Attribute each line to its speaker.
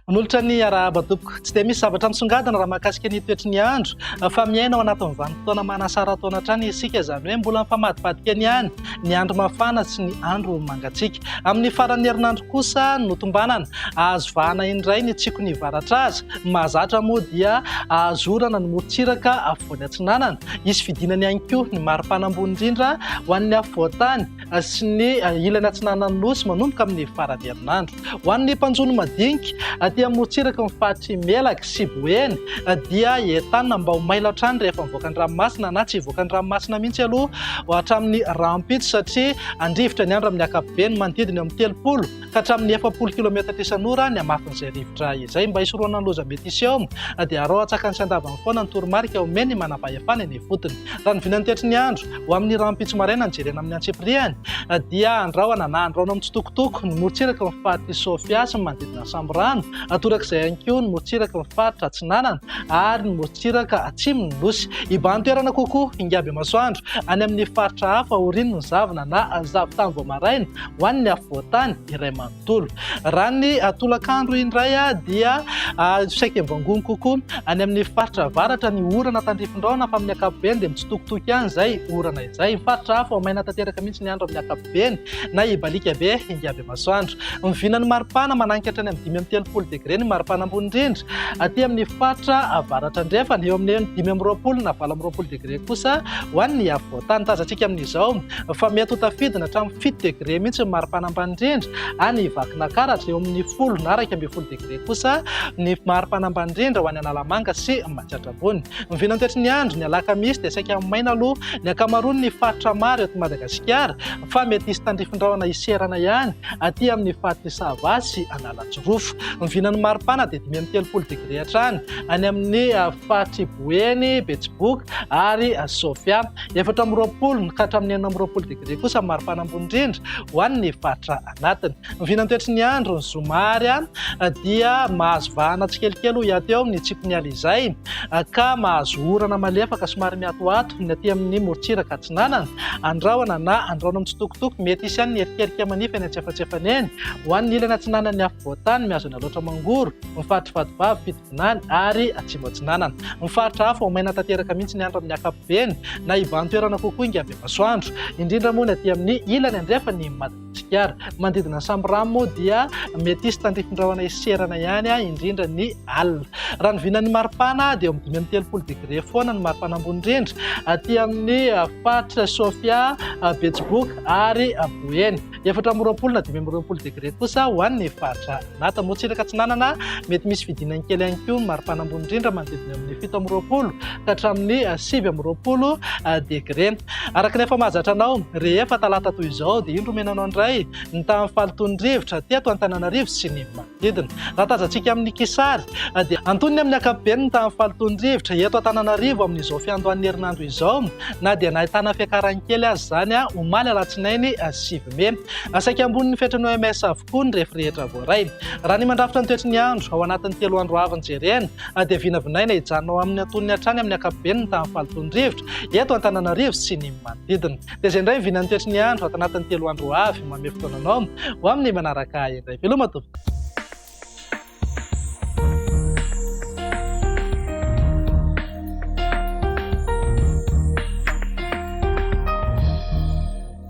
Speaker 1: Nolotra ny arahaba tompoko tsy dia misy zavatra misongadina raha mahakasika ny toetry ny andro fa miaina ao anatin'ny vanim-potoana manasara taona hatrany isika, izany hoe mbola mifamadibadika ny andro mafana sy ny andro mangatsiaka. Amin'ny faran'ny herinandro kosa no tombanana azo vahana indray ny tsiko ny varatra azy, mahazatra moa dia azo orana ny morontsiraka afovoany atsinanana. Isy fidinany ihany koa ny maripana-ambony indrindra ho an'ny afovoan-tany sy ny ilany atsinanan'ny nosy manomboka amin'ny faran'ny herinandro. Ho an'ny mpanjono madinika aty morontsiraka ny fahatry melaka sy boeny dia entanina mba ho maila hatrany rehefa mivoaka ny ranomasina na tsy hivoaka ny ranomasina mihitsy aloha hatramin'ny rampitso, satria andrivotra ny andro amin'ny ankapobeny manodidina amin'ny 30 ka hatramin'ny 70 kilometatra isan'ora ny hamafin'izay rivotra izay. Mba hisoroana ny loza mety hisy eo dia arao atsakany sy andavany foana ny toromarika omeny ny manavahefana eny fotony. Raha ny vinan'ny toetry ny andro ho amin'ny rampitso maraina nijerena amin'ny antsipriany dia andrahoana na andrahoana amin'ny tsitokotoko ny morontsiraka ny fahatry Sofia sy manodidina Samborano, atorak'izay ihany koa ny morontsiraka ny faritra Atsinanana ary ny morontsiraka atsimon'ny nosy. Ibahan-toerana kokoa ingaby masoandro any amin'ny faritra hafa aorian'ny zavona na zavotany vao maraina ho an'ny afovoan-tany iray manontolo. Raha ny tolakandro indray dia saika mivangony kokoa any amin'ny faritra avaratra ny orana tandrifindraona fa amin'ny ankapobeny dia mitsitokotoko ihany izay orana izay. Ny faritra hafa maina tanteraka mihitsy ny andro amin'ny ankapobeny na ibalika be ingaby masoandro. Mivinan'ny maripana manankatra any amin'ny 5 degré ny maripana ambony indrindra aty amin'ny faritra avaratra andrefana, eo amin'ny 5 na 20 degré kosa ho an'ny afovoan-tany. Tazantsika amin'izao fa mety ho tafidina hatramin'ny 7 degré mihitsy ny maripana ambany indrindra any Vakinankaratra, eo amin'ny 10 na 12 degré kosa ny maripana ambany indrindra ho any Analamanga sy Matsiatrabony. Mivinan'ny toetry ny andro ny alakamisy dia saika maina aloha ny ankamaroany ny faritra maro eto Madagasikara fa mety hisy tandrifindraona iserana ihany aty amin'ny fahatry Sava sy Analanjorofo. Mivinan'ny maripana dia 30 degré hatrany any amin'ny fahatry Boeny, Betsiboka ary Sofia. 4 ka hatramin'ny 20 degré kosa maripana ambony indrindra ho an'ny faritra anatiny. Mivinan'ny toetry ny andro ny zomary dia mahazo vahana tsikelikely hiaty eo ny tsiko ny alizay ka mahazo orana malefaka somary miatoato ny aty amin'ny morontsiraka Atsinanana, andrahoana na andrahoana amin'ny tsitokotoko. Mety hisy ihany ny erikerika manify any antsefatsefany eny ho an'ny ilany atsinanana ny afovoan-tany mihazo ny aloatra mangoro, ny faritra Vatovavy, Fitovinany ary Atsimo Atsinanana. Ny faritra hafa ho maina tanteraka mihitsy ny andro amin'ny ankapobeny na ibahan-toerana kokoa ingaby masoandro, indrindra moa ny aty amin'ny ilany andrefany Madagasikara. Manodidina Samborano moa dia mety hisy tandrifindraona iserana ihany indrindra ny alina. Raha ny vinan'ny maripana dia 30 degré foana ny maripana ambony indrindra aty amin'ny faritra Sofia, Betsiboka ary Boeny. 4 na 20 degré kosa ho an'ny faritra anatiny. Morontsiraka Atsinanana mety misy fidinany kely ihany koa ny maripana ambony indrindra manodidina amin'ny 17 ka hatramin'ny 20 degré. Araka ny efa mahazatra anao rehefa talata toy izao dia indro menanao indray ny tamin'ny falitony rivotra teto Antananarivo sy ny manodidina. Raha tazantsika amin'ny kisary dia antonony amin'ny ankapobeny ny tamin'ny falitony rivotra eto Antananarivo amin'izao fiandohan'ny herinandro izao na dia nahitana fiakaran'ny kely azy zany omaly alatsinainy 7 Mei. Saika ambonin'ny fetran'ny OMS avokoa ny rehetra voaray. Raha ny mandrafitra ny toetry ny andro ao anatin'ny 3 andro avy jerena dia vinavinaina hijanona amin'ny antonony hatrany amin'ny ankapobeny ny tamin'ny falitony rivotra eto Antananarivo sy ny manodidina. Dia izay indray vinan'ny toetry ny andro ato anatin'ny 3 andro avy manome fotoananao ho amin'ny manaraka indray. Veloma tompoko.